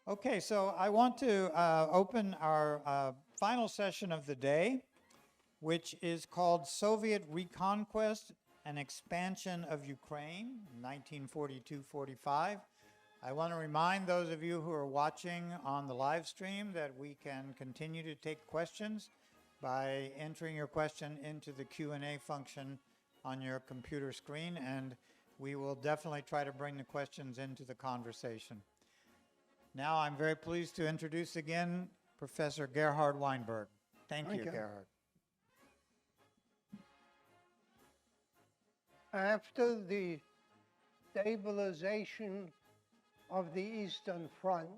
Okay, so I want to open our final session of the day, which is called Soviet Reconquest and Expansion of Ukraine, 1942-45. I want to remind those of you who are watching on the live stream that we can continue to take questions by entering your question into the Q&A function on your computer screen, and we will definitely try to bring the questions into the conversation. Now I'm very pleased to introduce again Professor Gerhard Weinberg. Thank you, Gerhard. After the stabilization of the Eastern Front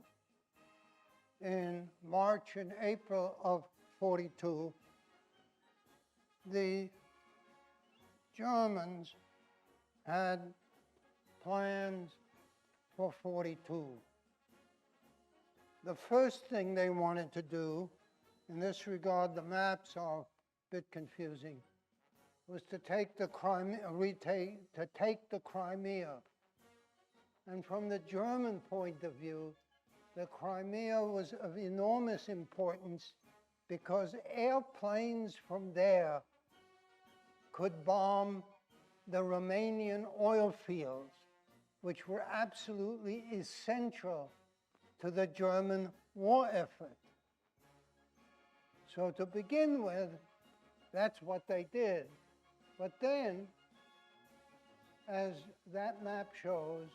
in March and April of 42, the Germans had plans for 42. The first thing they wanted to do, in this regard the maps are a bit confusing, was to take the Crimea, And from the German point of view, the Crimea was of enormous importance because airplanes from there could bomb the Romanian oil fields, which were absolutely essential to the German war effort. So to begin with, that's what they did. But then, as that map shows,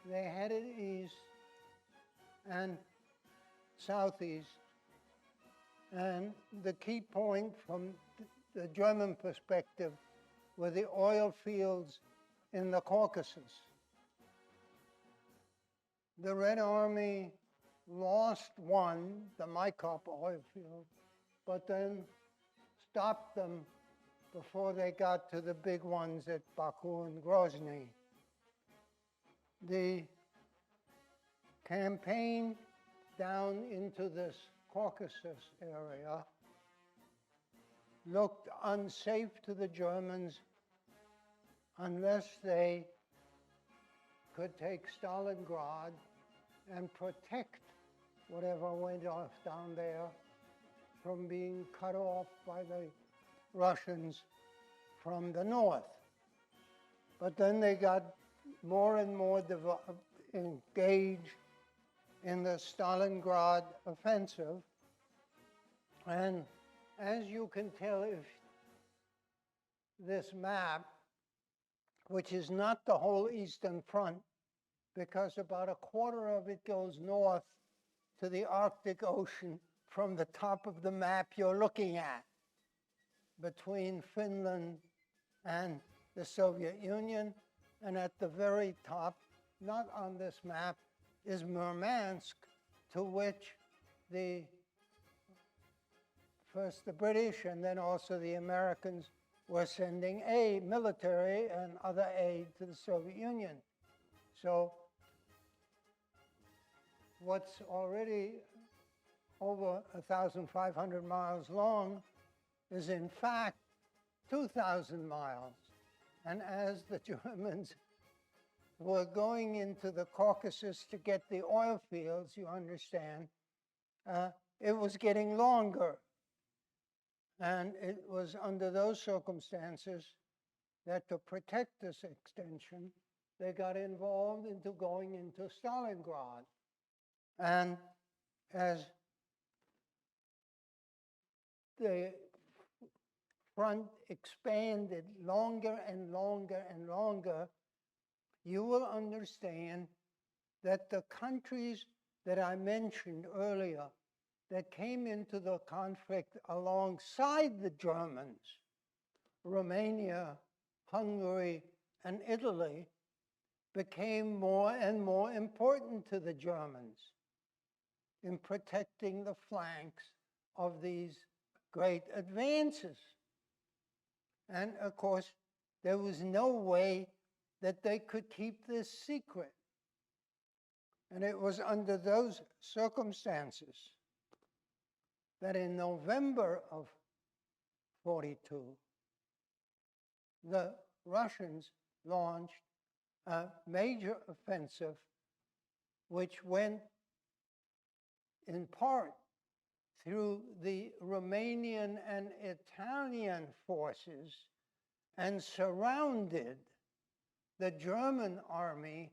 they headed east and southeast. And the key point from the German perspective were the oil fields in the Caucasus. The Red Army lost one, the Maikop oil field, but then stopped them before they got to the big ones at Baku and Grozny. The campaign down into this Caucasus area looked unsafe to the Germans unless they could take Stalingrad and protect whatever went off down there from being cut off by the Russians from the north. But then they got more and more engaged in the Stalingrad offensive. And as you can tell, if this map, which is not the whole Eastern Front, because about a quarter of it goes north to the Arctic Ocean from the top of the map you're looking at, between Finland and the Soviet Union. And at the very top, not on this map, is Murmansk, to which first the British and then also the Americans were sending aid, military and other aid to the Soviet Union. So what's already over 1,500 miles long is in fact 2,000 miles. And as the Germans were going into the Caucasus to get the oil fields, you understand, it was getting longer. And it was under those circumstances that to protect this extension, they got involved into going into Stalingrad. And as the front expanded longer and longer and longer, you will understand that the countries that I mentioned earlier that came into the conflict alongside the Germans, Romania, Hungary, and Italy, became more and more important to the Germans in protecting the flanks of these great advances. And of course, there was no way that they could keep this secret. And it was under those circumstances that in November of 42, the Russians launched a major offensive which went in part through the Romanian and Italian forces and surrounded the German army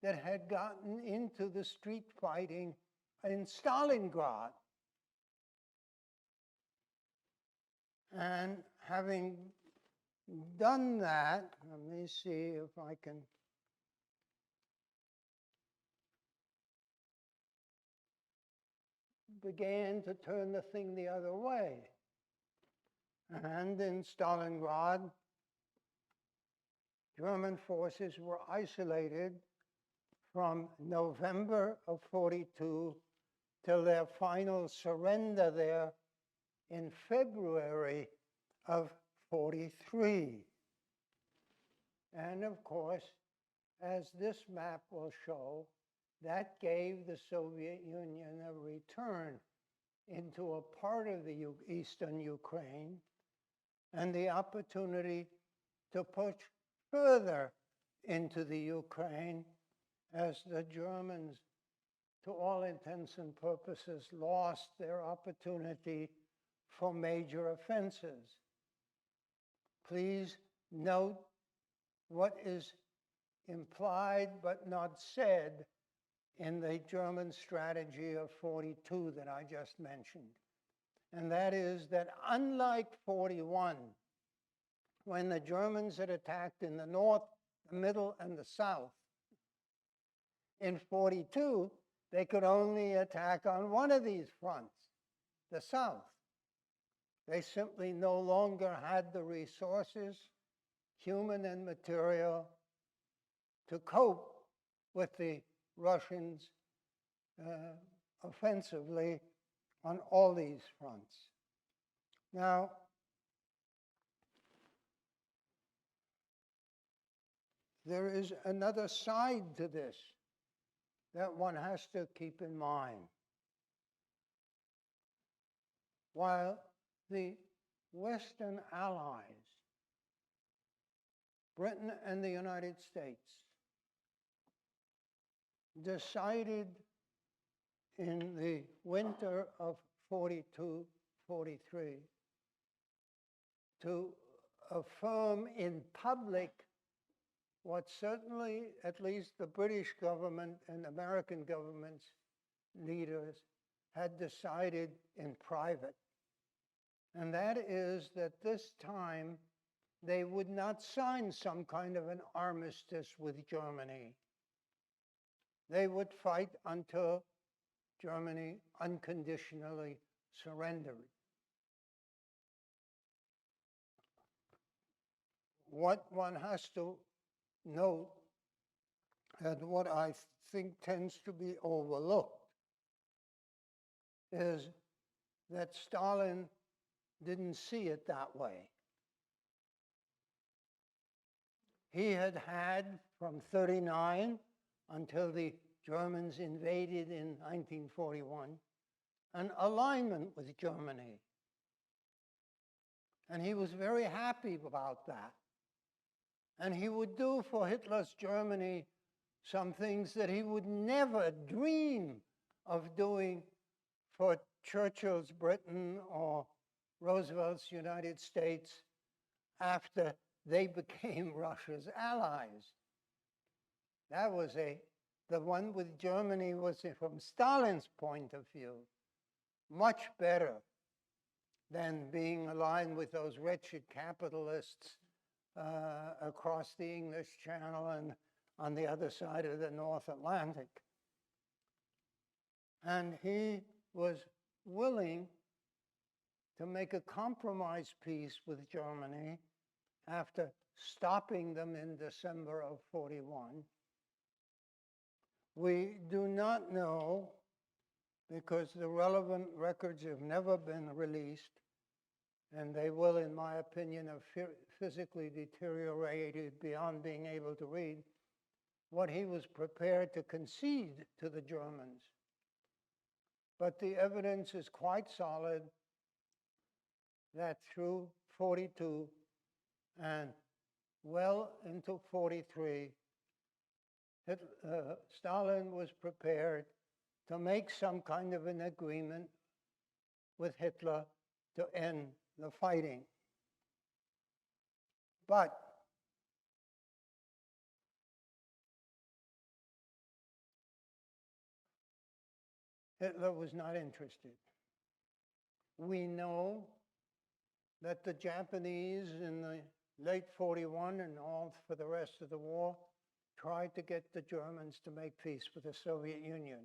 that had gotten into the street fighting in Stalingrad. And having done that, let me see if I can began to turn the thing the other way. And in Stalingrad, German forces were isolated from November of 42 till their final surrender there in February of 43. And of course, as this map will show, that gave the Soviet Union a return into a part of the eastern Ukraine and the opportunity to push further into the Ukraine as the Germans, to all intents and purposes, lost their opportunity for major offenses. Please note what is implied but not said in the German strategy of 42 that I just mentioned. And that is that unlike 41, when the Germans had attacked in the north, the middle, and the south, in 42, they could only attack on one of these fronts, the south. They simply no longer had the resources, human and material, to cope with the Russians offensively on all these fronts. Now, there is another side to this that one has to keep in mind. While the Western allies, Britain and the United States, decided in the winter of 42, 43 to affirm in public what certainly at least the British government and American government's leaders had decided in private. And that is that this time they would not sign some kind of an armistice with Germany. They would fight until Germany unconditionally surrendered. What one has to note, and what I think tends to be overlooked, is that Stalin didn't see it that way. He had had from 39 until the Germans invaded in 1941 an alignment with Germany. And he was very happy about that. And he would do for Hitler's Germany some things that he would never dream of doing for Churchill's Britain or Roosevelt's United States after they became Russia's allies. That was the one with Germany was, from Stalin's point of view, much better than being aligned with those wretched capitalists across the English Channel and on the other side of the North Atlantic. And he was willing to make a compromise peace with Germany after stopping them in December of 41. We do not know, because the relevant records have never been released, and they will, in my opinion, have physically deteriorated beyond being able to read, what he was prepared to concede to the Germans. But the evidence is quite solid that through 42 and well into 43, Stalin was prepared to make some kind of an agreement with Hitler to end the fighting. But Hitler was not interested. We know that the Japanese in the late 41 and all for the rest of the war tried to get the Germans to make peace with the Soviet Union.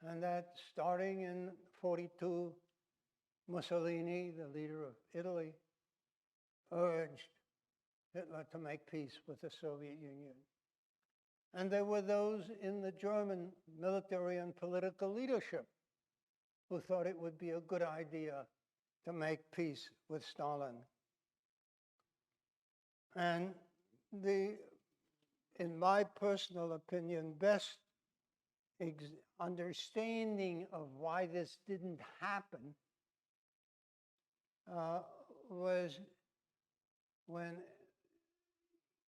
And that starting in 42, Mussolini, the leader of Italy, urged Hitler to make peace with the Soviet Union. And there were those in the German military and political leadership who thought it would be a good idea to make peace with Stalin. And in my personal opinion, best understanding of why this didn't happen was when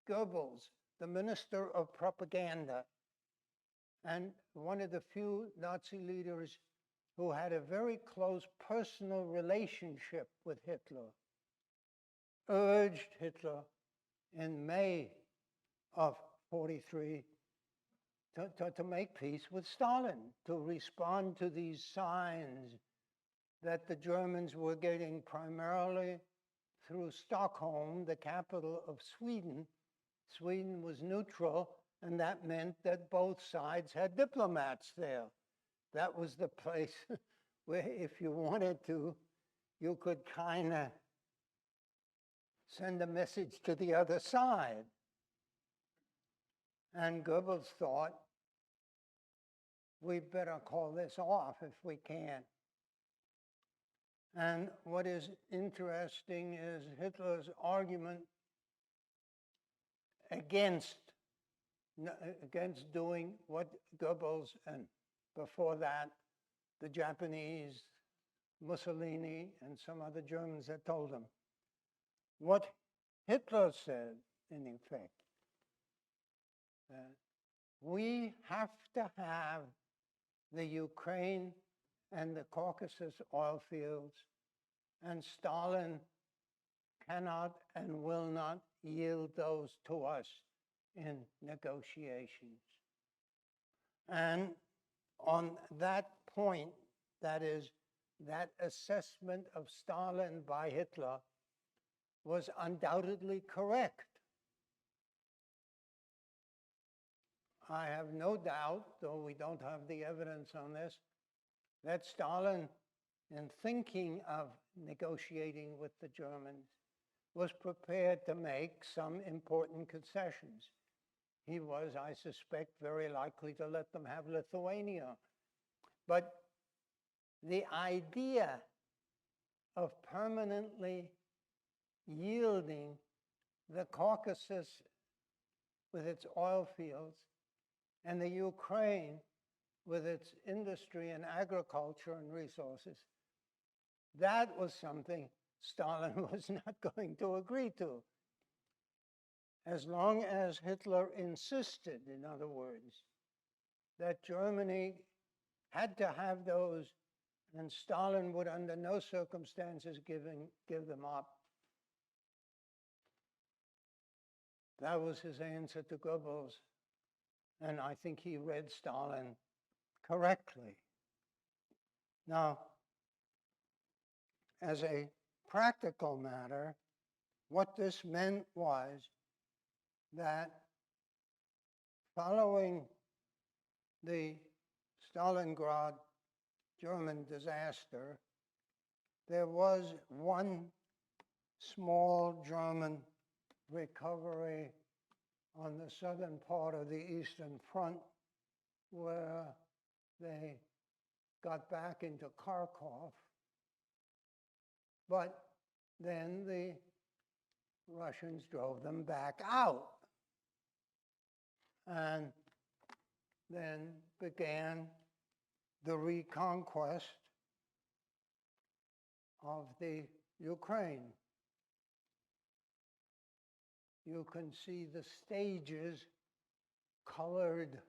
Goebbels, the minister of propaganda, and one of the few Nazi leaders who had a very close personal relationship with Hitler, urged Hitler in May of 43 to make peace with Stalin, to respond to these signs that the Germans were getting primarily through Stockholm, the capital of Sweden. Sweden was neutral, and that meant that both sides had diplomats there. That was the place where, if you wanted to, you could kind of send a message to the other side. And Goebbels thought, we better call this off if we can. And what is interesting is Hitler's argument against doing what Goebbels and before that, the Japanese, Mussolini, and some other Germans had told him. What Hitler said, in effect, we have to have the Ukraine and the Caucasus oil fields, and Stalin cannot and will not yield those to us in negotiations. And on that point, that is, that assessment of Stalin by Hitler was undoubtedly correct. I have no doubt, though we don't have the evidence on this, that Stalin, in thinking of negotiating with the Germans, was prepared to make some important concessions. He was, I suspect, very likely to let them have Lithuania. But the idea of permanently yielding the Caucasus with its oil fields and the Ukraine with its industry and agriculture and resources, that was something Stalin was not going to agree to. As long as Hitler insisted, in other words, that Germany had to have those and Stalin would under no circumstances give them up. That was his answer to Goebbels. And I think he read Stalin correctly. Now, as a practical matter, what this meant was that following the Stalingrad German disaster, there was one small German recovery on the southern part of the Eastern Front where they got back into Kharkov. But then the Russians drove them back out. And then began the reconquest of the Ukraine. You can see the stages colored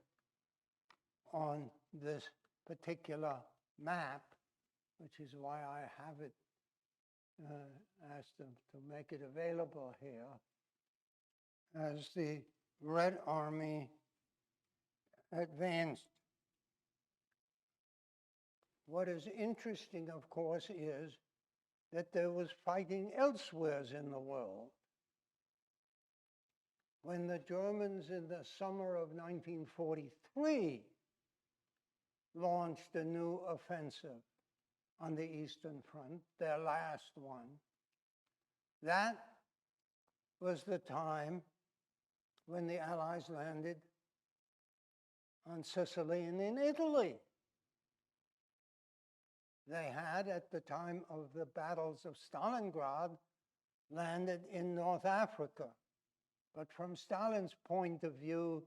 on this particular map, which is why I have it asked them to make it available here, as the Red Army advanced. What is interesting, of course, is that there was fighting elsewhere in the world. When the Germans in the summer of 1943 launched a new offensive on the Eastern Front, their last one, that was the time when the Allies landed on Sicily and in Italy. They had, at the time of the battles of Stalingrad, landed in North Africa. But from Stalin's point of view,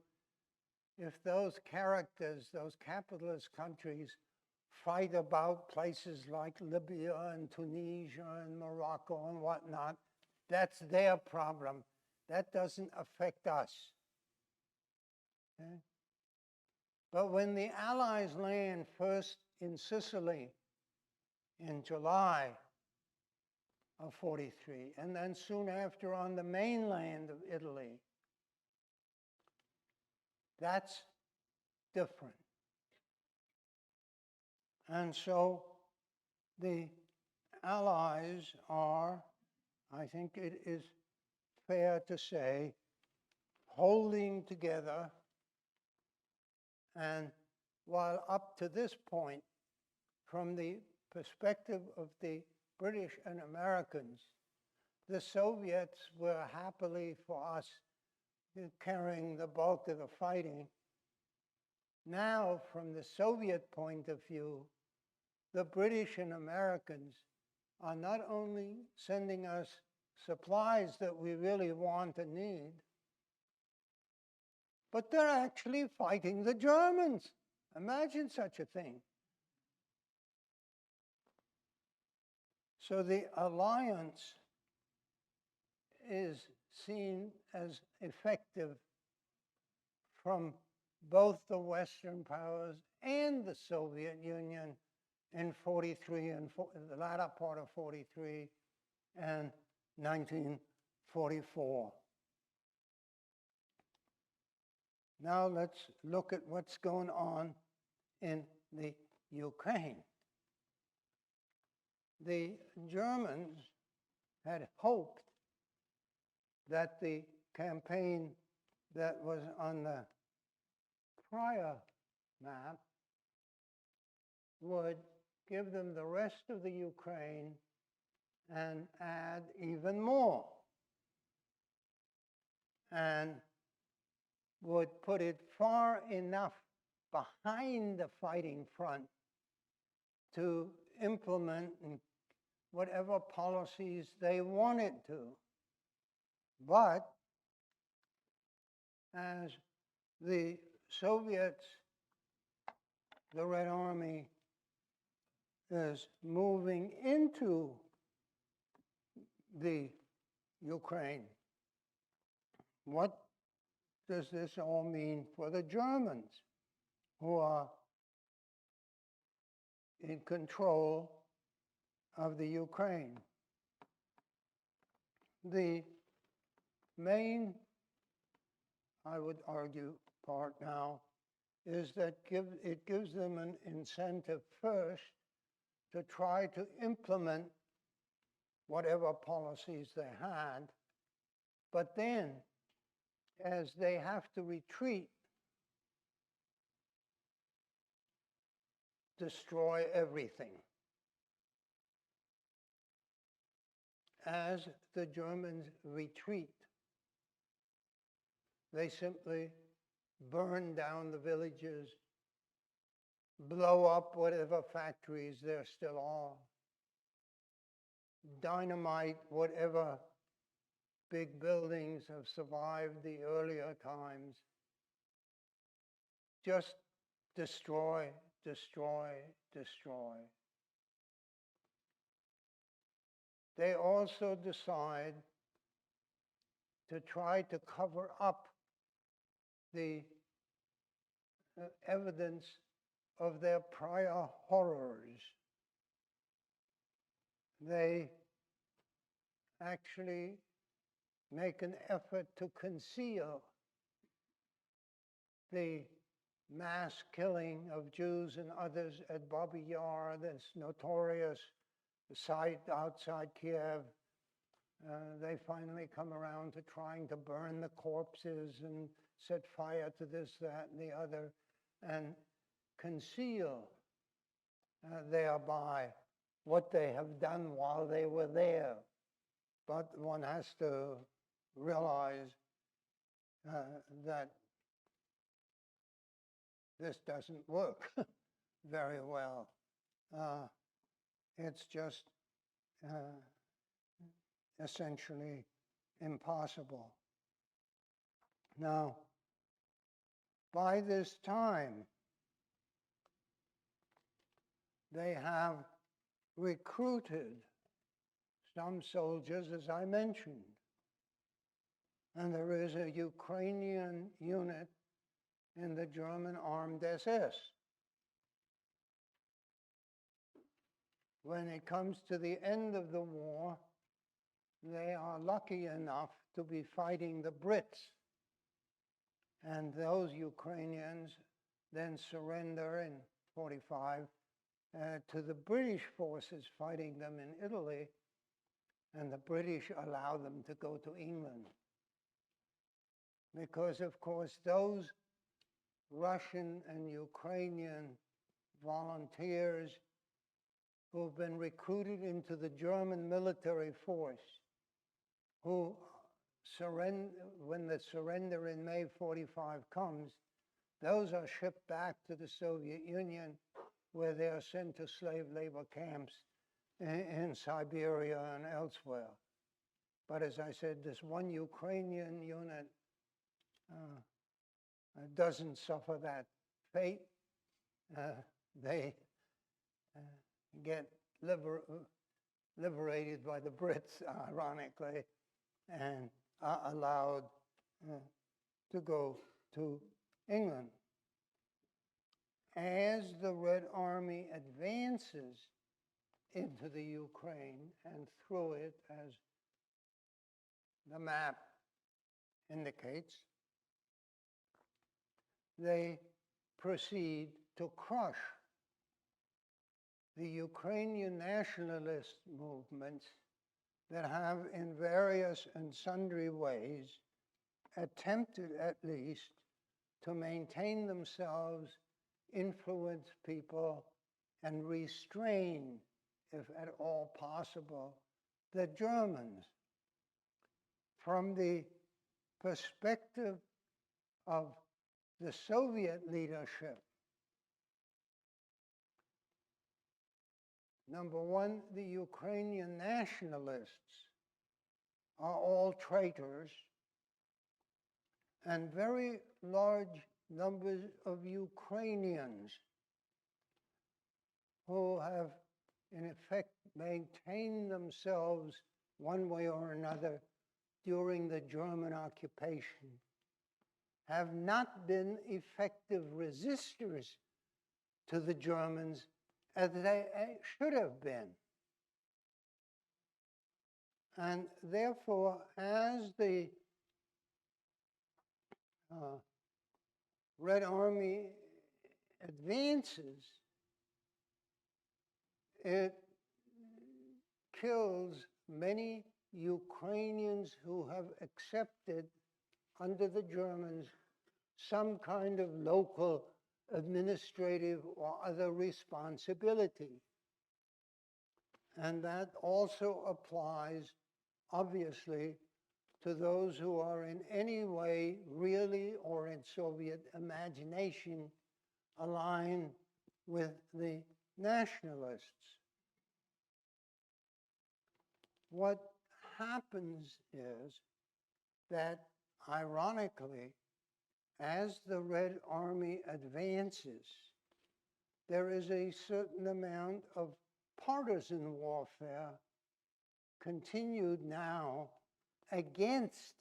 if those characters, those capitalist countries, fight about places like Libya and Tunisia and Morocco and whatnot, that's their problem. That doesn't affect us. Okay? But when the Allies land first in Sicily in July of 43, and then soon after on the mainland of Italy, that's different. And so the Allies are, I think it is fair to say, holding together. And while up to this point, from the perspective of the British and Americans, the Soviets were happily for us carrying the bulk of the fighting. Now, from the Soviet point of view, the British and Americans are not only sending us supplies that we really want and need, but they're actually fighting the Germans. Imagine such a thing. So the alliance is seen as effective from both the Western powers and the Soviet Union in 43 and the latter part of 43 and 1944. Now let's look at what's going on in the Ukraine. The Germans had hoped that the campaign that was on the prior map would give them the rest of the Ukraine and add even more, and would put it far enough behind the fighting front to implement whatever policies they wanted to. But as the Soviets, the Red Army, is moving into the Ukraine, what does this all mean for the Germans, who are in control of the Ukraine? The main, I would argue, part now is that it gives them an incentive first to try to implement whatever policies they had, but then as they have to retreat, destroy everything. As the Germans retreat, they simply burn down the villages, blow up whatever factories there still are, dynamite whatever big buildings have survived the earlier times. Just destroy, destroy, destroy. They also decide to try to cover up the evidence of their prior horrors. They actually make an effort to conceal the mass killing of Jews and others at Babi Yar, this notorious site outside Kiev. They finally come around to trying to burn the corpses and set fire to this, that, and the other, and conceal thereby what they have done while they were there. But one has to realize that this doesn't work very well. It's just essentially impossible. Now, by this time, they have recruited some soldiers, as I mentioned. And there is a Ukrainian unit in the German armed SS. When it comes to the end of the war, they are lucky enough to be fighting the Brits. And those Ukrainians then surrender in 45 to the British forces fighting them in Italy, and the British allow them to go to England. Because, of course, those Russian and Ukrainian volunteers who've been recruited into the German military force, who surrender, when the surrender in May 45 comes, those are shipped back to the Soviet Union, where they are sent to slave labor camps in Siberia and elsewhere. But as I said, this one Ukrainian unit doesn't suffer that fate. They get liberated by the Brits, ironically, and are allowed to go to England. As the Red Army advances into the Ukraine and through it, as the map indicates, they proceed to crush the Ukrainian nationalist movements that have in various and sundry ways attempted at least to maintain themselves, influence people, and restrain, if at all possible, the Germans. From the perspective of the Soviet leadership, number one, the Ukrainian nationalists are all traitors, and very large numbers of Ukrainians who have, in effect, maintained themselves one way or another during the German occupation have not been effective resistors to the Germans as they should have been. And therefore, as the Red Army advances, it kills many Ukrainians who have accepted under the Germans some kind of local administrative or other responsibility. And that also applies, obviously, to those who are in any way really or in Soviet imagination aligned with the nationalists. What happens is that, ironically, as the Red Army advances, there is a certain amount of partisan warfare continued now against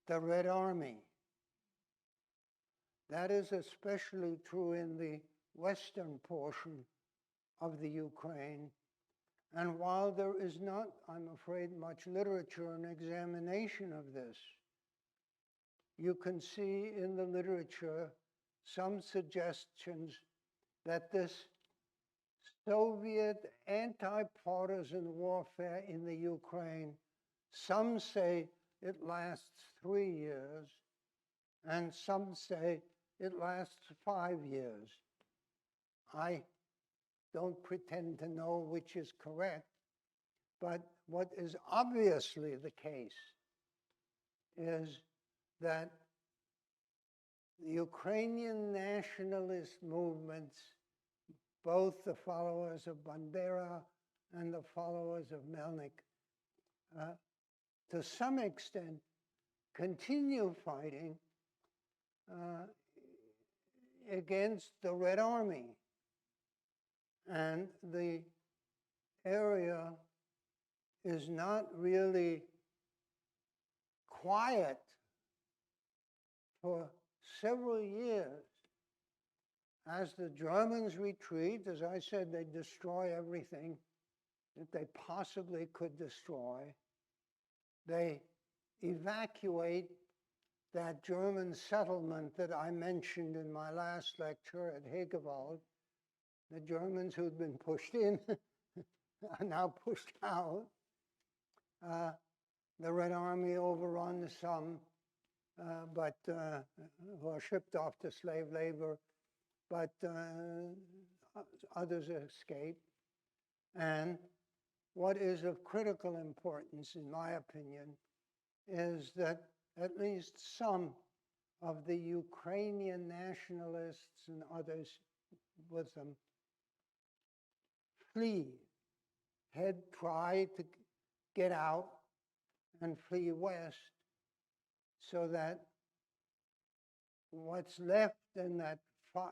the Red Army. That is especially true in the western portion of the Ukraine. And while there is not, I'm afraid, much literature and examination of this, you can see in the literature some suggestions that this Soviet anti-partisan warfare in the Ukraine, some say it lasts 3 years, and some say it lasts 5 years. I don't pretend to know which is correct, but what is obviously the case is that the Ukrainian nationalist movements, both the followers of Bandera and the followers of Melnik, to some extent continue fighting against the Red Army. And the area is not really quiet for several years. As the Germans retreat, as I said, they destroy everything that they possibly could destroy. They evacuate that German settlement that I mentioned in my last lecture at Hegewald. The Germans who'd been pushed in are now pushed out. The Red Army overruns some, but who are shipped off to slave labor, but others escape. And what is of critical importance, in my opinion, is that at least some of the Ukrainian nationalists and others with them try to get out and flee west, so that what's left and that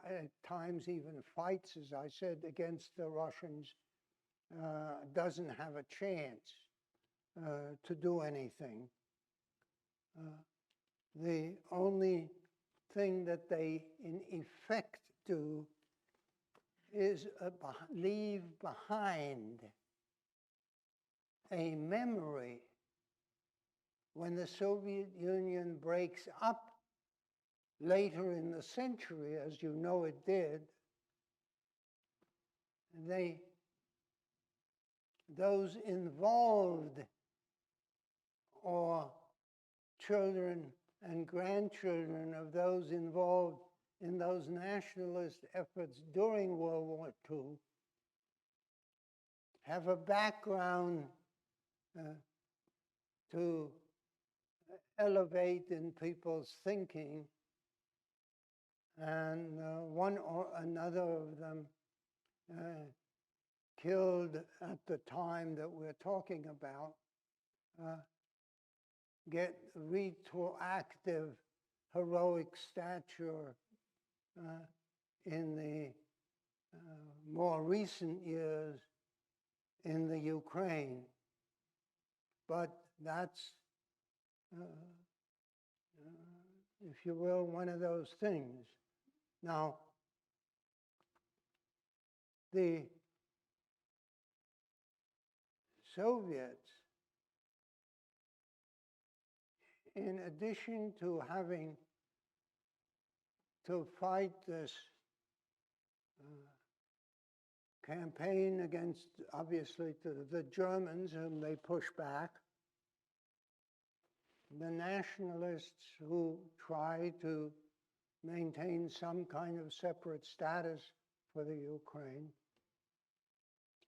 at times even fights, as I said, against the Russians, doesn't have a chance to do anything. The only thing that they in effect do is leave behind a memory when the Soviet Union breaks up later in the century, as you know it did. Those involved, or children and grandchildren of those involved in those nationalist efforts during World War II, have a background to elevate in people's thinking, and one or another of them killed at the time that we're talking about get retroactive heroic stature in the more recent years in the Ukraine. But that's, if you will, one of those things. Now, the Soviets, in addition to having to fight this campaign against, obviously, the Germans, whom they push back, the nationalists who try to maintain some kind of separate status for the Ukraine,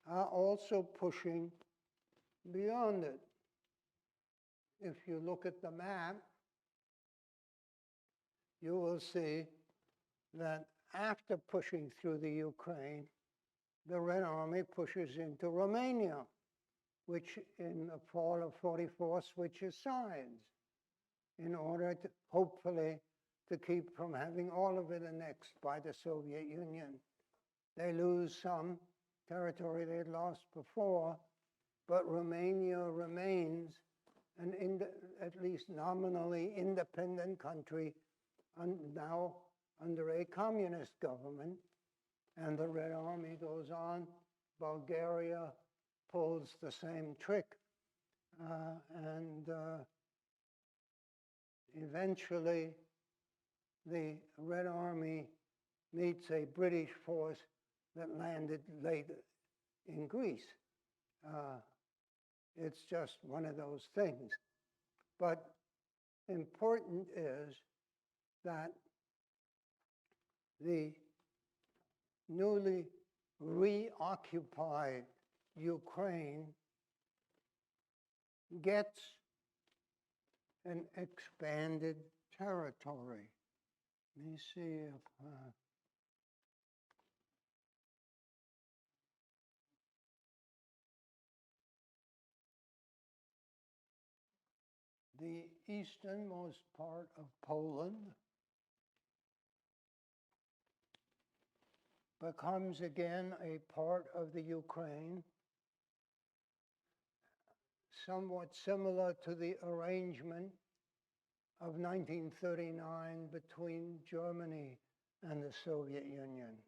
are also pushing beyond it. If you look at the map, you will see that after pushing through the Ukraine, the Red Army pushes into Romania, which in the fall of '44 switches sides in order to, hopefully, to keep from having all of it annexed by the Soviet Union. They lose some territory they'd lost before, but Romania remains an at least nominally independent country, now under a communist government, and the Red Army goes on. Bulgaria pulls the same trick, and eventually the Red Army meets a British force that landed later in Greece. It's just one of those things. But important is that the newly reoccupied Ukraine gets an expanded territory. Let me see if the easternmost part of Poland becomes again a part of the Ukraine, somewhat similar to the arrangement of 1939 between Germany and the Soviet Union.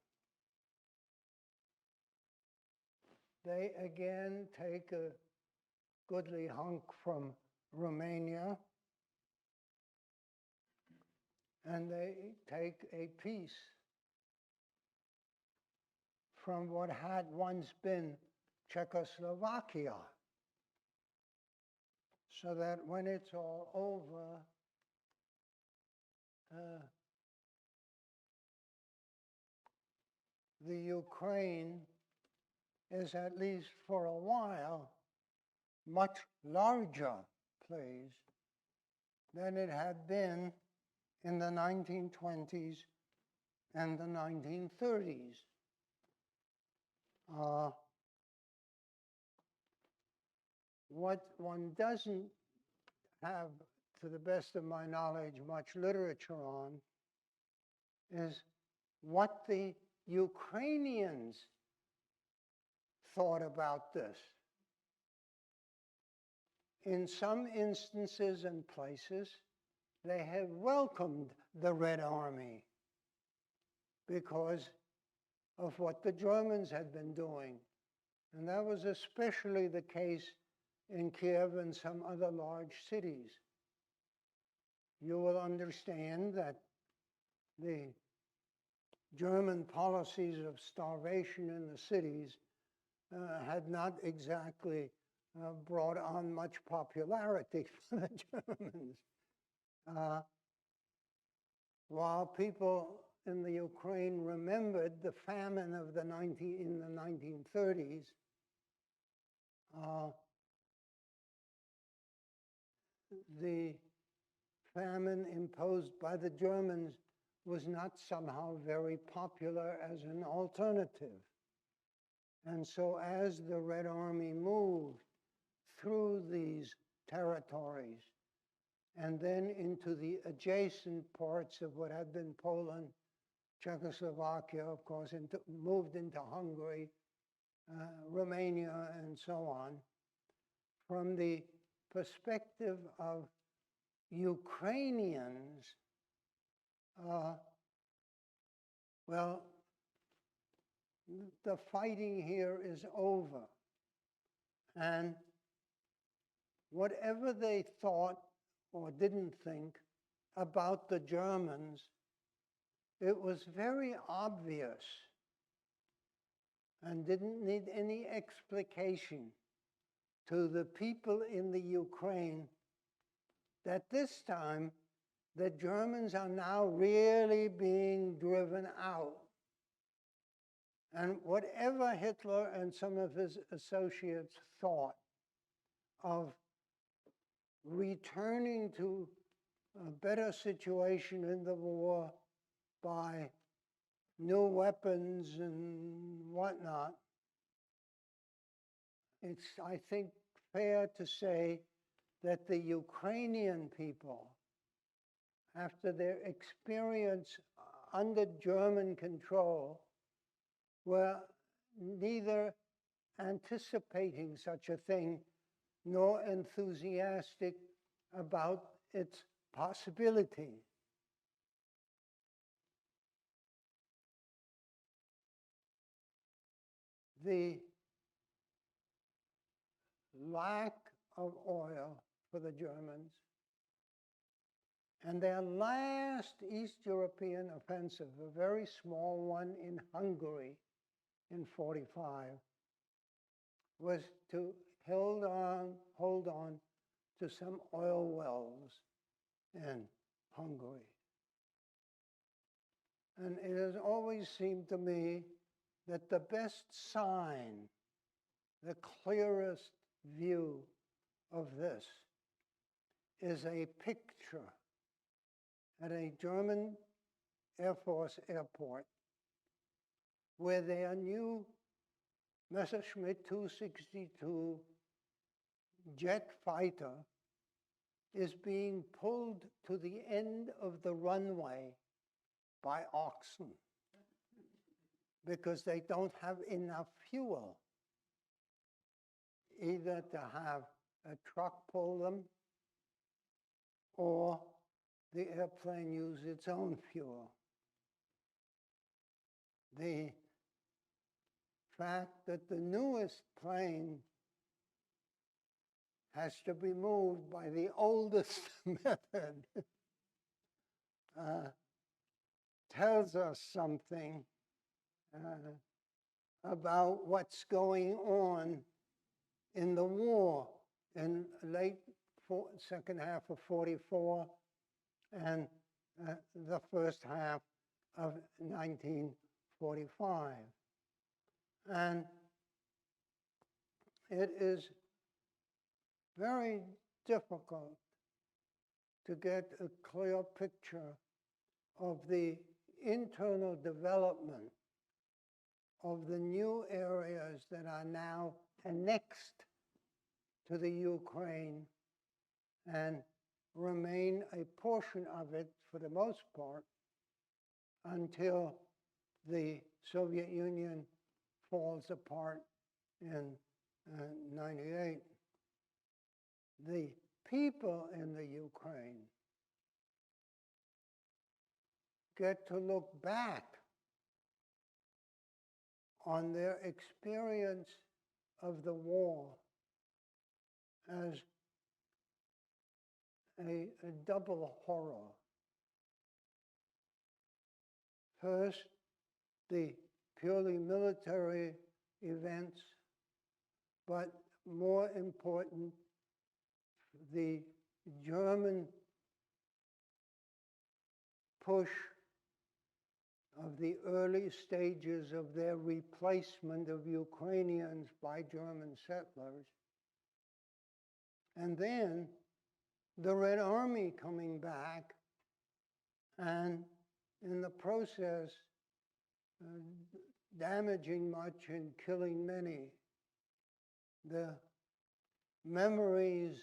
They again take a goodly hunk from Romania, and they take a piece from what had once been Czechoslovakia, so that when it's all over, the Ukraine is, at least for a while, much larger place than it had been in the 1920s and the 1930s. What one doesn't have, to the best of my knowledge, much literature on is what the Ukrainians thought about this. In some instances and places, they have welcomed the Red Army because of what the Germans had been doing. And that was especially the case in Kiev and some other large cities. You will understand that the German policies of starvation in the cities had not exactly brought on much popularity for the Germans. While people in the Ukraine remembered the famine of the 1930s, the famine imposed by the Germans was not somehow very popular as an alternative. And so as the Red Army moved through these territories and then into the adjacent parts of what had been Poland, Czechoslovakia, of course, moved into Hungary, Romania, and so on, from the perspective of Ukrainians, well, the fighting here is over. And whatever they thought or didn't think about the Germans, it was very obvious and didn't need any explication to the people in the Ukraine that this time the Germans are now really being driven out. And whatever Hitler and some of his associates thought of returning to a better situation in the war by new weapons and whatnot, it's, I think, fair to say that the Ukrainian people, after their experience under German control, were neither anticipating such a thing nor enthusiastic about its possibility. the lack of oil for the Germans, and their last East European offensive, a very small one in Hungary in 45, was to hold on to some oil wells in Hungary. And it has always seemed to me that the best sign, the clearest view of this is a picture at a German Air Force airport where their new Messerschmitt 262 jet fighter is being pulled to the end of the runway by oxen because they don't have enough fuel either to have a truck pull them or the airplane use its own fuel. The fact that the newest plane has to be moved by the oldest method tells us something about what's going on in the war in second half of 44 and the first half of 1945. And it is very difficult to get a clear picture of the internal development of the new areas that are now annexed to the Ukraine and remain a portion of it for the most part until the Soviet Union falls apart in 98. The people in the Ukraine get to look back on their experience of the war as a double horror. First, the purely military events, but more important, the German push of the early stages of their replacement of Ukrainians by German settlers. And then the Red Army coming back and in the process damaging much and killing many. The memories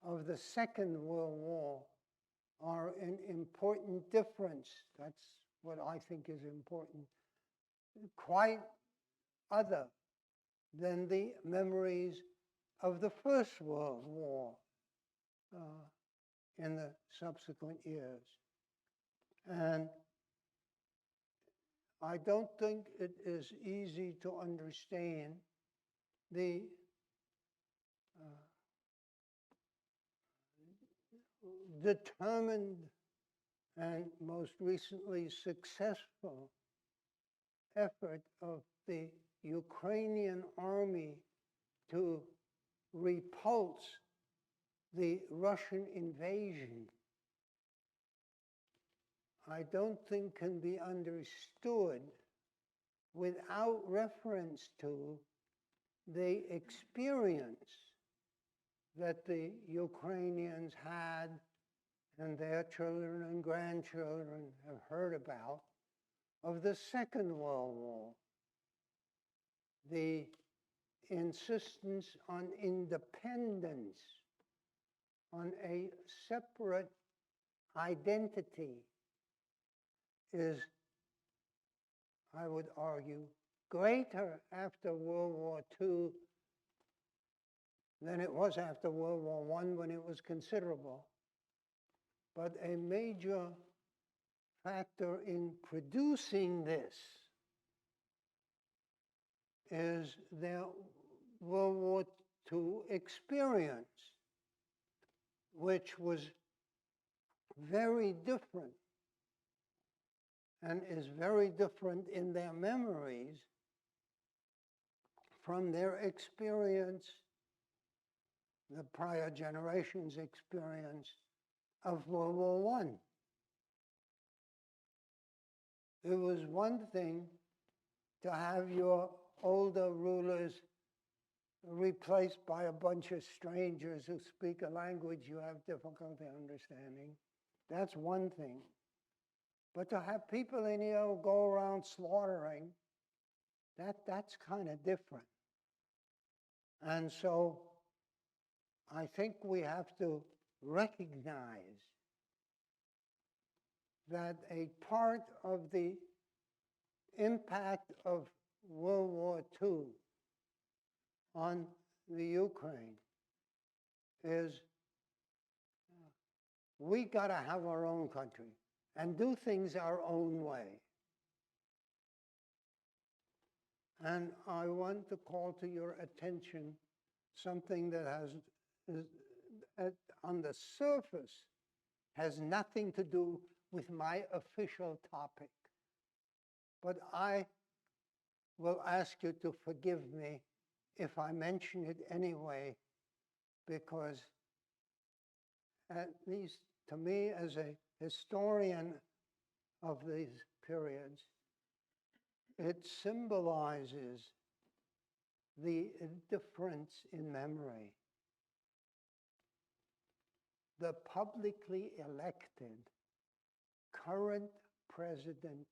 of the Second World War are an important difference. That's what I think is important. Quite other than the memories of the First World War in the subsequent years. And I don't think it is easy to understand the determined and most recently successful effort of the Ukrainian army to repulse the Russian invasion. I don't think can be understood without reference to the experience that the Ukrainians had and their children and grandchildren have heard about of the Second World War. The insistence on independence, on a separate identity is, I would argue, greater after World War II than it was after World War I when it was considerable. But a major factor in producing this is their World War II experience, which was very different and is very different in their memories from their experience, the prior generation's experience of World War I. It was one thing to have your older rulers replaced by a bunch of strangers who speak a language you have difficulty understanding. That's one thing. But to have people in here who go around slaughtering, that's kind of different. And so I think we have to recognize that a part of the impact of World War II on the Ukraine is we got to have our own country and do things our own way. And I want to call to your attention something that on the surface, has nothing to do with my official topic. But I will ask you to forgive me if I mention it anyway, because at least to me as a historian of these periods, it symbolizes the difference in memory. The publicly elected current president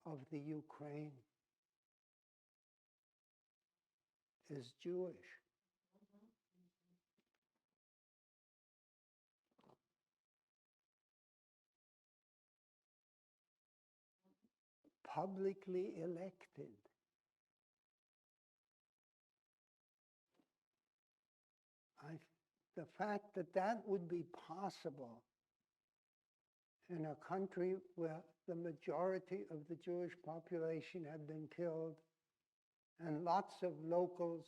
of the Ukraine is Jewish. Publicly elected. The fact that that would be possible in a country where the majority of the Jewish population had been killed and lots of locals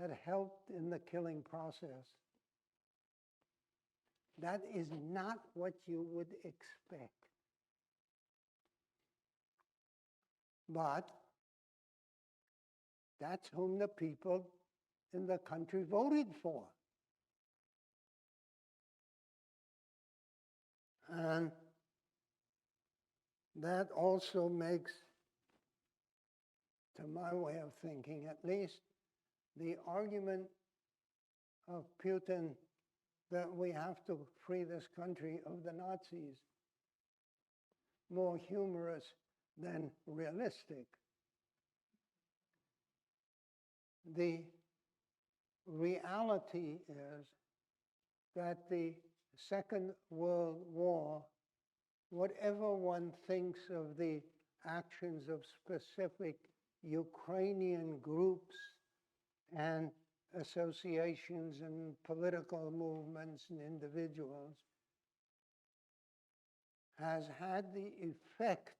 had helped in the killing process, that is not what you would expect. But that's whom the people in the country voted for. And that also makes, to my way of thinking at least, the argument of Putin that we have to free this country of the Nazis more humorous than realistic. The reality is that the Second World War, whatever one thinks of the actions of specific Ukrainian groups and associations and political movements and individuals, has had the effect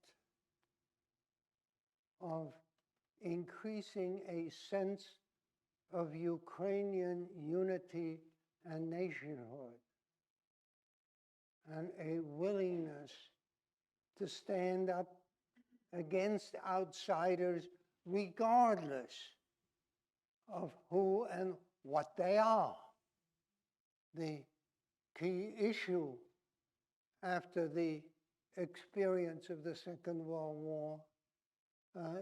of increasing a sense of Ukrainian unity and nationhood, and a willingness to stand up against outsiders regardless of who and what they are. The key issue after the experience of the Second World War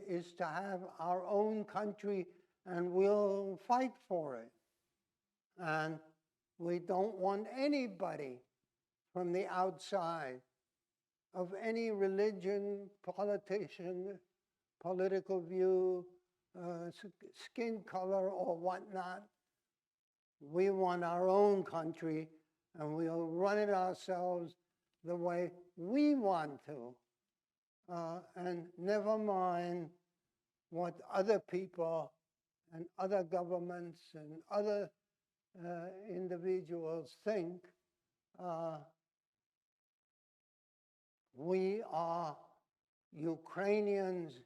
is to have our own country, and we'll fight for it. And we don't want anybody from the outside, of any religion, politician, political view, skin color or whatnot. We want our own country, and we'll run it ourselves the way we want to. And never mind what other people and other governments and other individuals think. We are Ukrainians,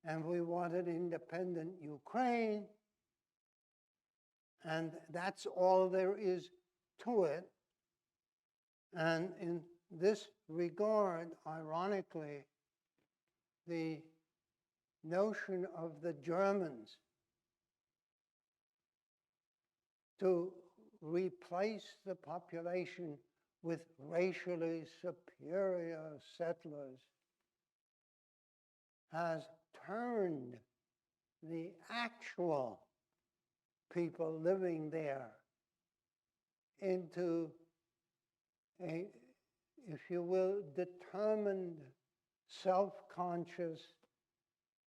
and we wanted independent Ukraine, and that's all there is to it. And in this regard, ironically, the notion of the Germans to replace the population with racially superior settlers has turned the actual people living there into a, if you will, determined, self-conscious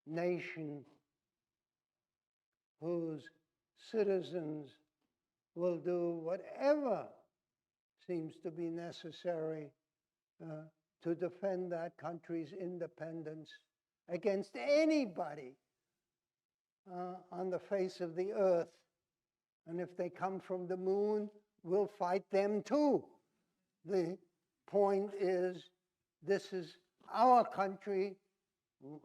nation whose citizens will do whatever seems to be necessary to defend that country's independence against anybody on the face of the earth. And if they come from the moon, we'll fight them too. The point is, this is our country.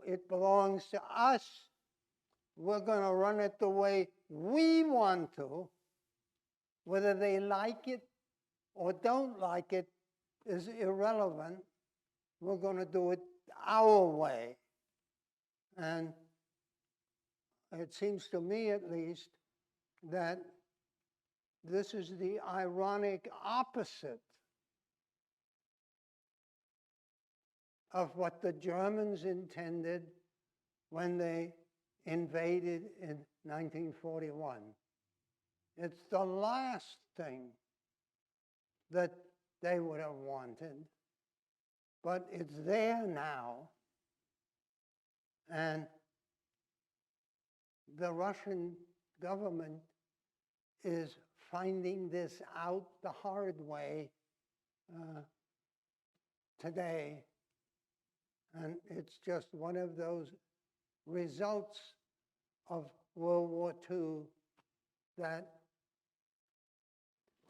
It belongs to us. We're going to run it the way we want to. Whether they like it or don't like it is irrelevant. We're going to do it our way. And it seems to me, at least, that this is the ironic opposite of what the Germans intended when they invaded in 1941. It's the last thing that they would have wanted, but it's there now. And the Russian government is finding this out the hard way today. And it's just one of those results of World War II that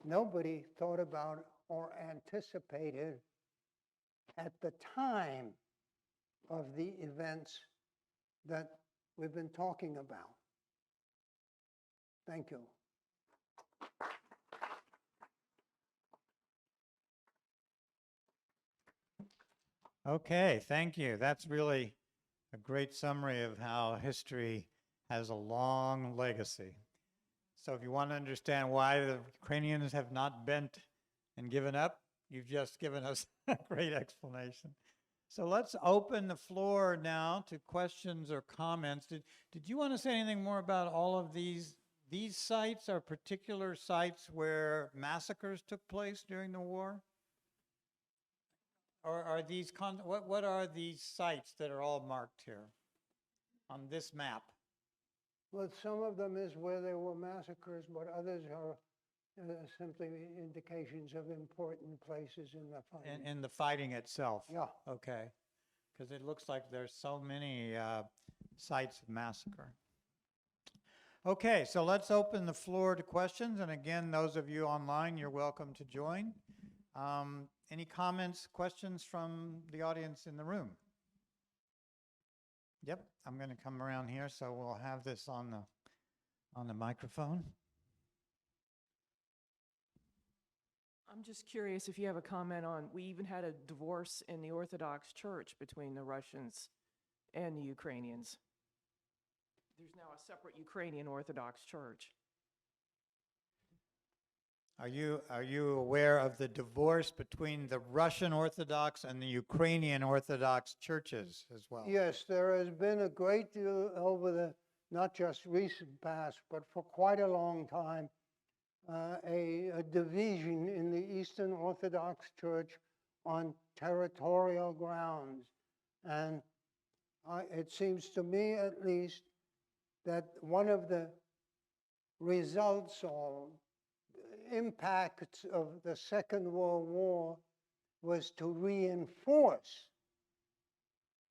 nobody thought about or anticipated at the time of the events that we've been talking about. Thank you. Okay, thank you. That's really a great summary of how history has a long legacy. So if you want to understand why the Ukrainians have not bent and given up, you've just given us a great explanation. So let's open the floor now to questions or comments. Did you want to say anything more about all of these? These sites are particular sites where massacres took place during the war? Or are these, what are these sites that are all marked here on this map? Well, some of them is where there were massacres, but others are simply indications of important places in the fighting. In the fighting itself? Yeah. Okay. Because it looks like there's so many sites of massacre. Okay, so let's open the floor to questions. And again, those of you online, you're welcome to join. Any comments, questions from the audience in the room? Yep, I'm going to come around here, so we'll have this on the microphone. I'm just curious if you have a comment on, we even had a divorce in the Orthodox Church between the Russians and the Ukrainians. There's now a separate Ukrainian Orthodox Church. Are you aware of the divorce between the Russian Orthodox and the Ukrainian Orthodox churches as well? Yes, there has been a great deal over the, not just recent past, but for quite a long time, a division in the Eastern Orthodox Church on territorial grounds. And it seems to me, at least, that one of the results or impacts of the Second World War was to reinforce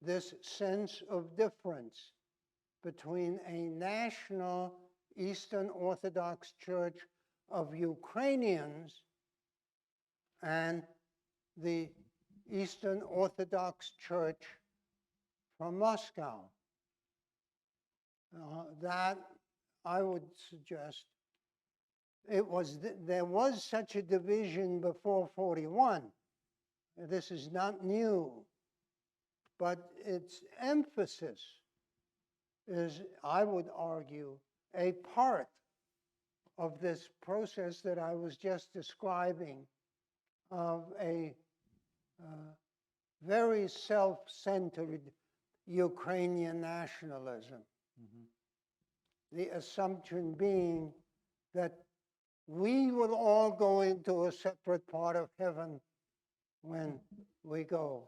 this sense of difference between a national Eastern Orthodox Church of Ukrainians and the Eastern Orthodox Church from Moscow. that I would suggest there was such a division before 41. This is not new, but its emphasis is, I would argue, a part of this process that I was just describing of a very self-centered Ukrainian nationalism. The assumption being that we will all go into a separate part of heaven when we go.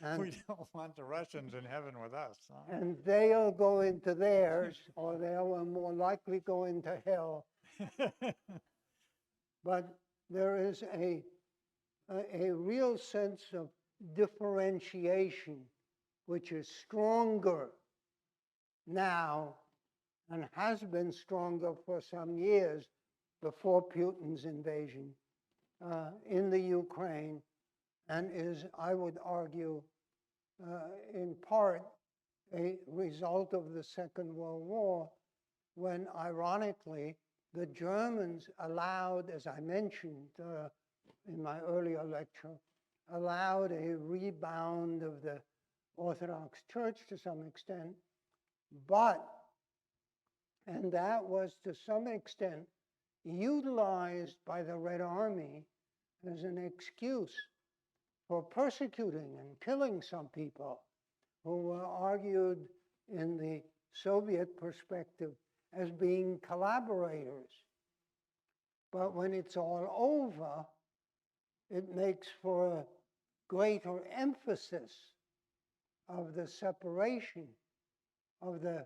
And, We don't want the Russians in heaven with us. Huh? and they'll go into theirs, or they will more likely go into hell. But there is a real sense of differentiation, which is stronger now and has been stronger for some years before Putin's invasion in the Ukraine, and is, I would argue, in part a result of the Second World War, when ironically the Germans allowed, as I mentioned in my earlier lecture, allowed a rebound of the Orthodox Church to some extent, and that was to some extent utilized by the Red Army as an excuse for persecuting and killing some people who were argued in the Soviet perspective as being collaborators. But when it's all over, it makes for a greater emphasis of the separation of the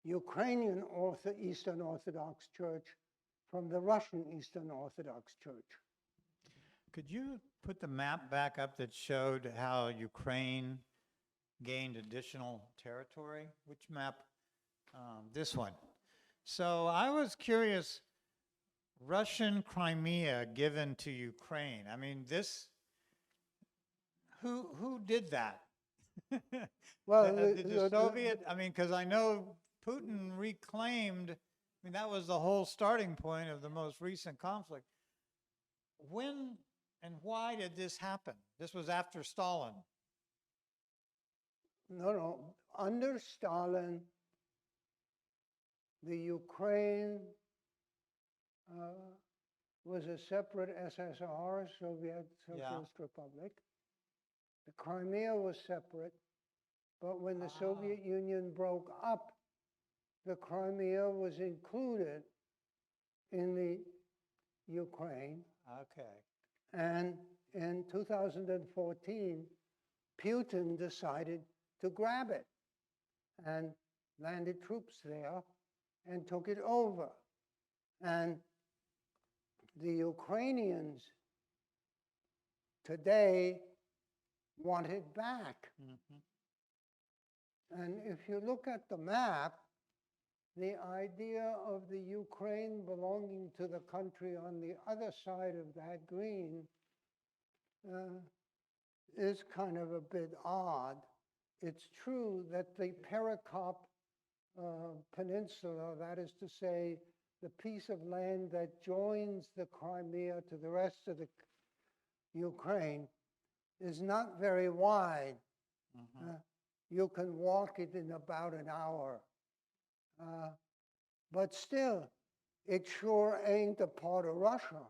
Ukrainian Eastern Orthodox Church from the Russian Eastern Orthodox Church. Could you put the map back up that showed how Ukraine gained additional territory? Which map? This one. So I was curious, Russian Crimea given to Ukraine. I mean, who did that? Well, the Soviet, I mean, because I know Putin reclaimed, I mean, that was the whole starting point of the most recent conflict. When and why did this happen? This was after Stalin. No. Under Stalin, the Ukraine was a separate SSR, Soviet Socialist Republic. The Crimea was separate, but when the Soviet Union broke up, the Crimea was included in the Ukraine. Okay. And in 2014, Putin decided to grab it and landed troops there and took it over. And the Ukrainians today want it back. And if you look at the map, the idea of the Ukraine belonging to the country on the other side of that green is kind of a bit odd. It's true that the Perekop Peninsula, that is to say, the piece of land that joins the Crimea to the rest of the Ukraine, is not very wide. You can walk it in about an hour. But still, it sure ain't a part of Russia.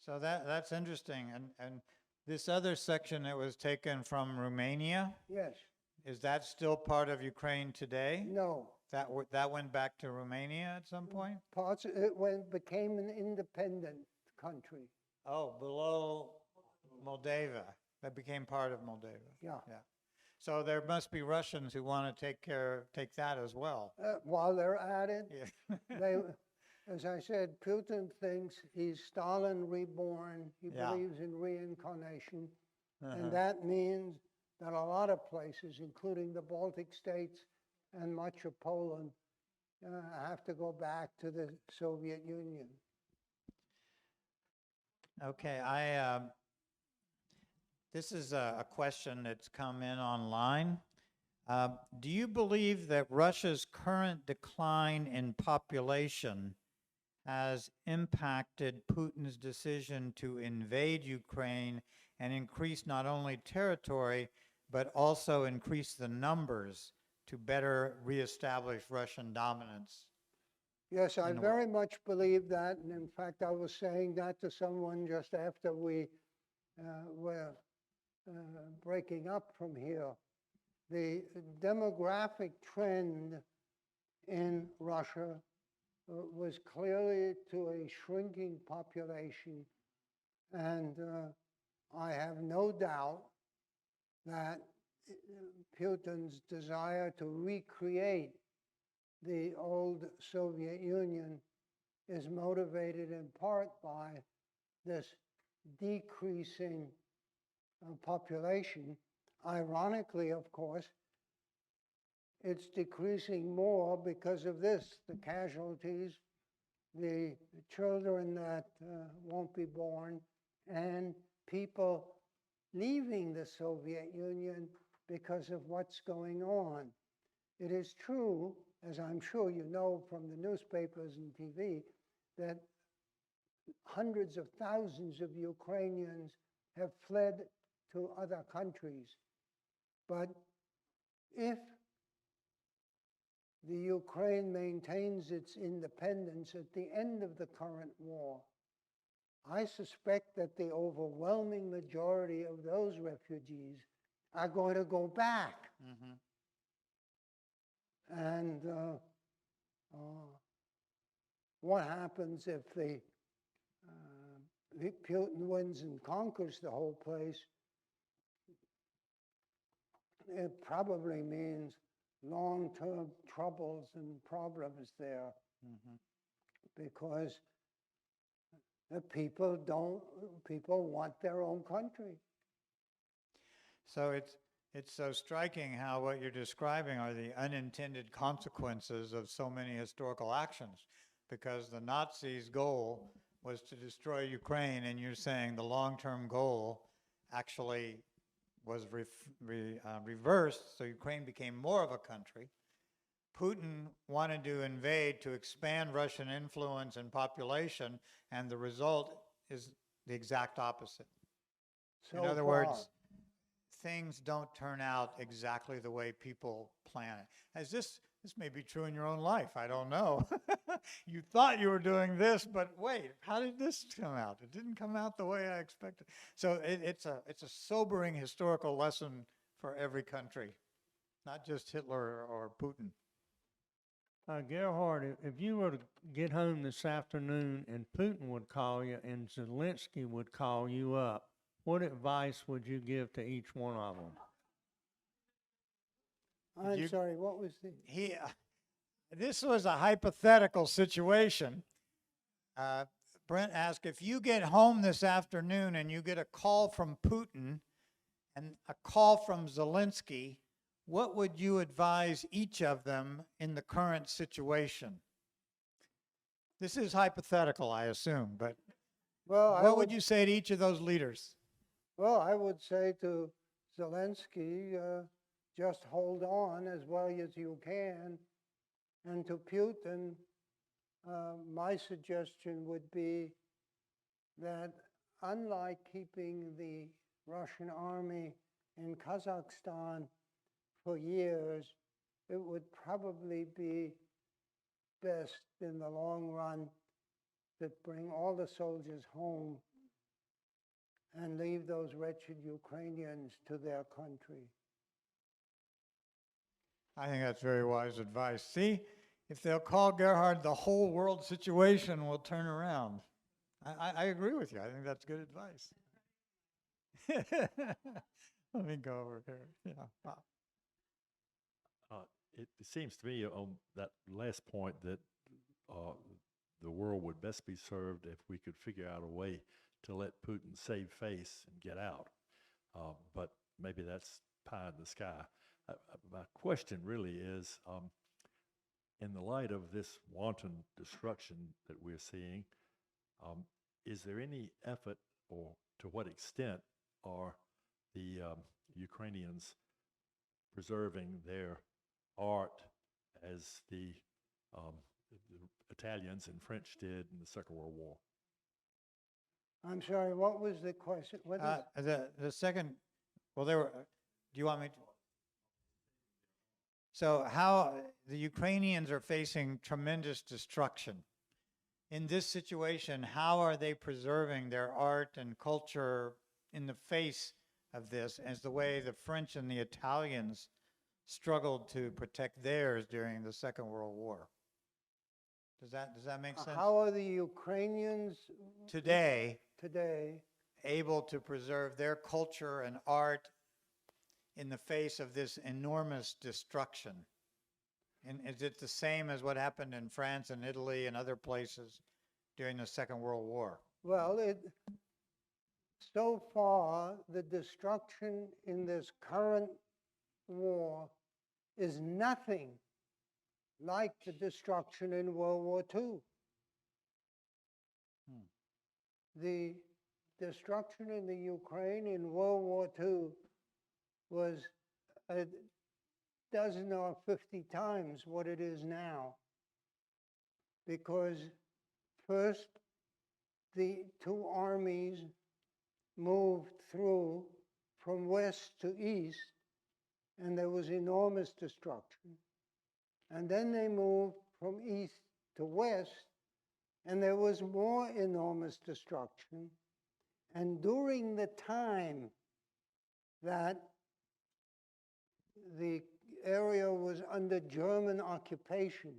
So that's interesting. And this other section that was taken from Romania, Yes. is that still part of Ukraine today? No. That went back to Romania at some point? Parts of it became an independent country. Oh, below Moldova. That became part of Moldova. Yeah. So there must be Russians who want to take that as well. While they're at it, Yeah. as I said, Putin thinks he's Stalin reborn. He believes in reincarnation. And that means that a lot of places, including the Baltic states and much of Poland, have to go back to the Soviet Union. Okay, This is a question that's come in online. Do you believe that Russia's current decline in population has impacted Putin's decision to invade Ukraine and increase not only territory, but also increase the numbers to better reestablish Russian dominance? Yes, I in the world? very much believe that. And in fact, I was saying that to someone just after we were breaking up from here. The demographic trend in Russia was clearly to a shrinking population. And I have no doubt that Putin's desire to recreate the old Soviet Union is motivated in part by this decreasing population. Ironically, of course, it's decreasing more because of this, the casualties, the children that won't be born, and people leaving the Soviet Union because of what's going on. It is true, as I'm sure you know from the newspapers and TV, that hundreds of thousands of Ukrainians have fled to other countries. But if the Ukraine maintains its independence at the end of the current war, I suspect that the overwhelming majority of those refugees are going to go back. Mm-hmm. And what happens if Putin wins and conquers the whole place? It probably means long-term troubles and problems there, because the people want their own country. So it's so striking how what you're describing are the unintended consequences of so many historical actions, because the Nazis' goal was to destroy Ukraine, and you're saying the long-term goal actually was reversed, so Ukraine became more of a country. Putin wanted to invade to expand Russian influence and population, and the result is the exact opposite. So In other far. words, things don't turn out exactly the way people plan it. As this may be true in your own life, I don't know. You thought you were doing this, but wait, how did this come out? It didn't come out the way I expected. So it's a sobering historical lesson for every country, not just Hitler or Putin. Gerhard, if you were to get home this afternoon and Putin would call you and Zelensky would call you up, what advice would you give to each one of them? I'm sorry, what was the? This was a hypothetical situation. Brent asked, if you get home this afternoon and you get a call from Putin and a call from Zelensky, what would you advise each of them in the current situation? This is hypothetical, I assume, but what would you say to each of those leaders? Well, I would say to Zelensky, just hold on as well as you can. And to Putin, my suggestion would be that unlike keeping the Russian army in Kazakhstan for years, it would probably be best in the long run to bring all the soldiers home and leave those wretched Ukrainians to their country. I think that's very wise advice. See, if they'll call Gerhard, the whole world situation will turn around. I agree with you. I think that's good advice. Let me go over here. Yeah. Wow. It seems to me on that last point that the world would best be served if we could figure out a way to let Putin save face and get out. But maybe that's pie in the sky. My question really is, in the light of this wanton destruction that we're seeing, is there any effort, or to what extent are the Ukrainians preserving their art as the Italians and French did in the Second World War. I'm sorry, what was the question? What is, The second, well, there were, do you want me to? So how the Ukrainians are facing tremendous destruction. In this situation, how are they preserving their art and culture in the face of this, as the way the French and the Italians struggled to protect theirs during the Second World War? Does that make sense? how are the Ukrainians Today, today? able to preserve their culture and art in the face of this enormous destruction? And is it the same as what happened in France and Italy and other places during the Second World War? Well, so far, the destruction in this current war is nothing like the destruction in World War II. The destruction in the Ukraine in World War II was a dozen or 50 times what it is now. Because first, the two armies moved through from west to east, and there was enormous destruction. And then they moved from east to west, and there was more enormous destruction. And during the time that the area was under German occupation,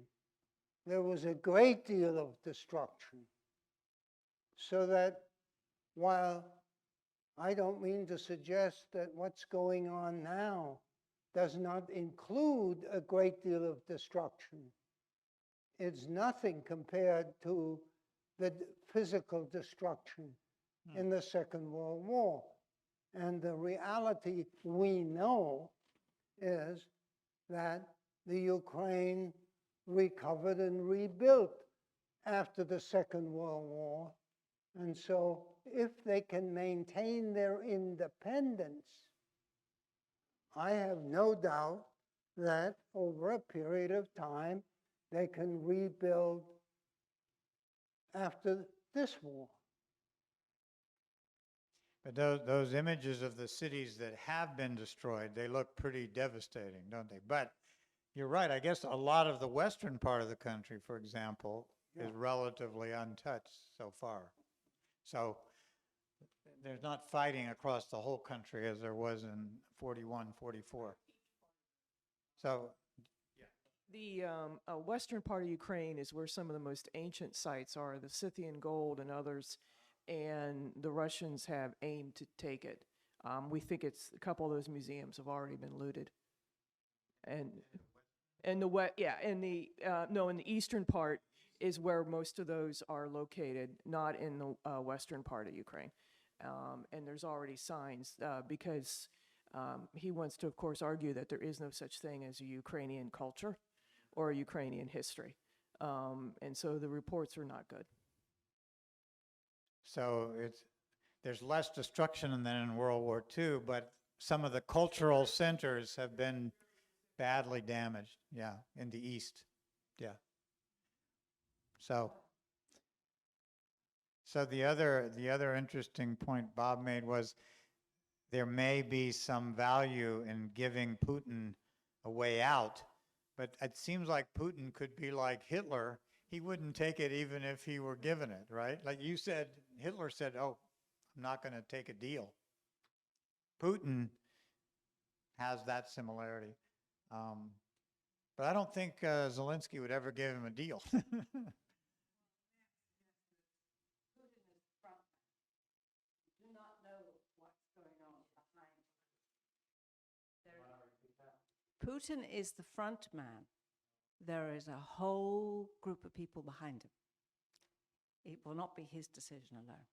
there was a great deal of destruction. So that while I don't mean to suggest that what's going on now does not include a great deal of destruction, it's nothing compared to the physical destruction in the Second World War. And the reality we know is that the Ukraine recovered and rebuilt after the Second World War. And so if they can maintain their independence, I have no doubt that over a period of time, they can rebuild after this war. But those images of the cities that have been destroyed, they look pretty devastating, don't they? But you're right. I guess a lot of the western part of the country, for example, is relatively untouched so far. So there's not fighting across the whole country as there was in 41, 44. So The western part of Ukraine is where some of the most ancient sites are, the Scythian gold and others, and the Russians have aimed to take it. We think it's a couple of those museums have already been looted. And the in the eastern part is where most of those are located, not in the western part of Ukraine. And there's already signs because he wants to, of course, argue that there is no such thing as a Ukrainian culture or a Ukrainian history. And so the reports are not good. So there's less destruction than in World War II, but some of the cultural centers have been badly damaged, yeah, in the east, yeah. So the other interesting point Bob made was there may be some value in giving Putin a way out, but it seems like Putin could be like Hitler. He wouldn't take it even if he were given it, right? Like you said, Hitler said, oh, I'm not going to take a deal. Putin has that similarity. But I don't think Zelensky would ever give him a deal. Putin is the front man. There is a whole group of people behind him. It will not be his decision alone.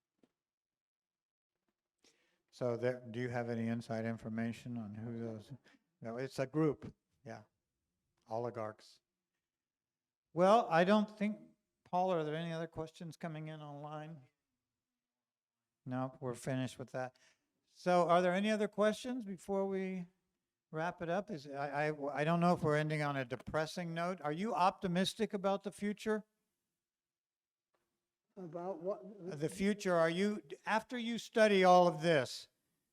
So do you have any inside information on who those? No, it's a group, yeah, oligarchs. Well, I don't think, Paul, are there any other questions coming in online? No, we're finished with that. So are there any other questions before we wrap it up? I don't know if we're ending on a depressing note. Are you optimistic about the future? About what? The future, are you, after you study all of this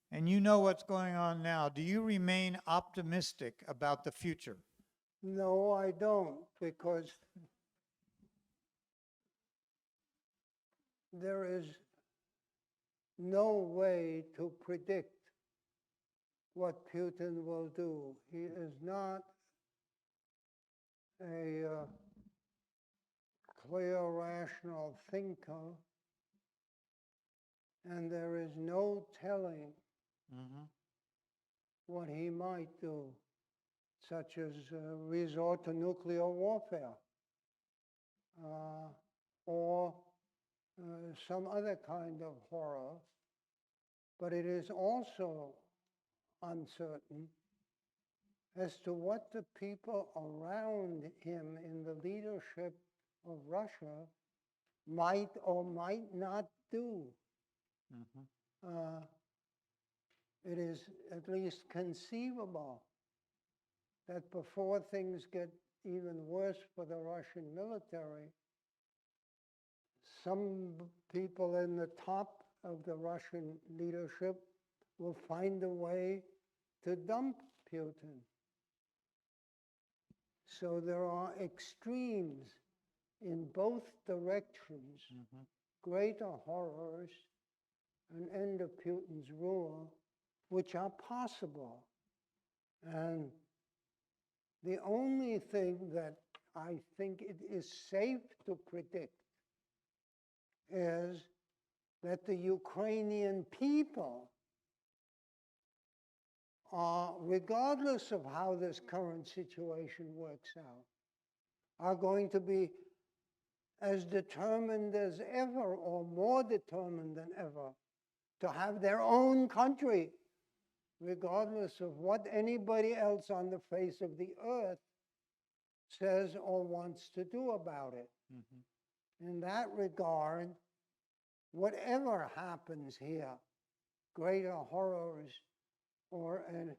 and you know what's going on now, do you remain optimistic about the future? No, I don't, because there is no way to predict what Putin will do. He is not a clear, rational thinker, and there is no telling what he might do, such as resort to nuclear warfare or some other kind of horror. But it is also uncertain as to what the people around him in the leadership of Russia might or might not do. It is at least conceivable that before things get even worse for the Russian military, some people in the top of the Russian leadership will find a way to dump Putin. So there are extremes in both directions, greater horrors, an end of Putin's rule, which are possible. And the only thing that I think it is safe to predict is that the Ukrainian people are, regardless of how this current situation works out, are going to be as determined as ever, or more determined than ever, to have their own country, regardless of what anybody else on the face of the earth says or wants to do about it. In that regard, whatever happens here, greater horrors or a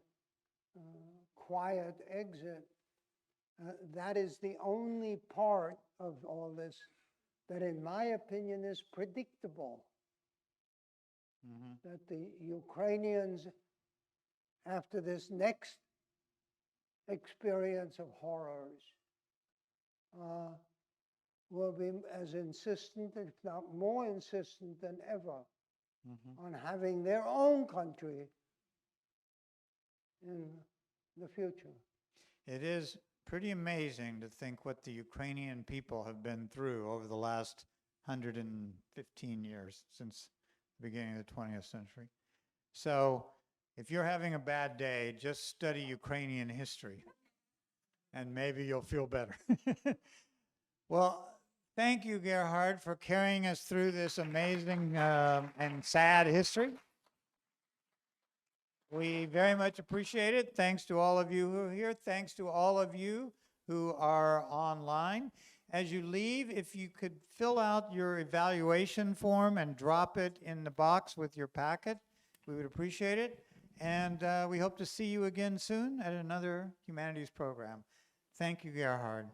quiet exit, that is the only part of all this that, in my opinion, is predictable. That the Ukrainians, after this next experience of horrors, will be as insistent, if not more insistent than ever, on having their own country in the future. It is pretty amazing to think what the Ukrainian people have been through over the last 115 years, since the beginning of the 20th century. So if you're having a bad day, just study Ukrainian history, and maybe you'll feel better. Well, thank you, Gerhard, for carrying us through this amazing and sad history. We very much appreciate it. Thanks to all of you who are here. Thanks to all of you who are online. As you leave, if you could fill out your evaluation form and drop it in the box with your packet, we would appreciate it. And we hope to see you again soon at another humanities program. Thank you, Gerhard.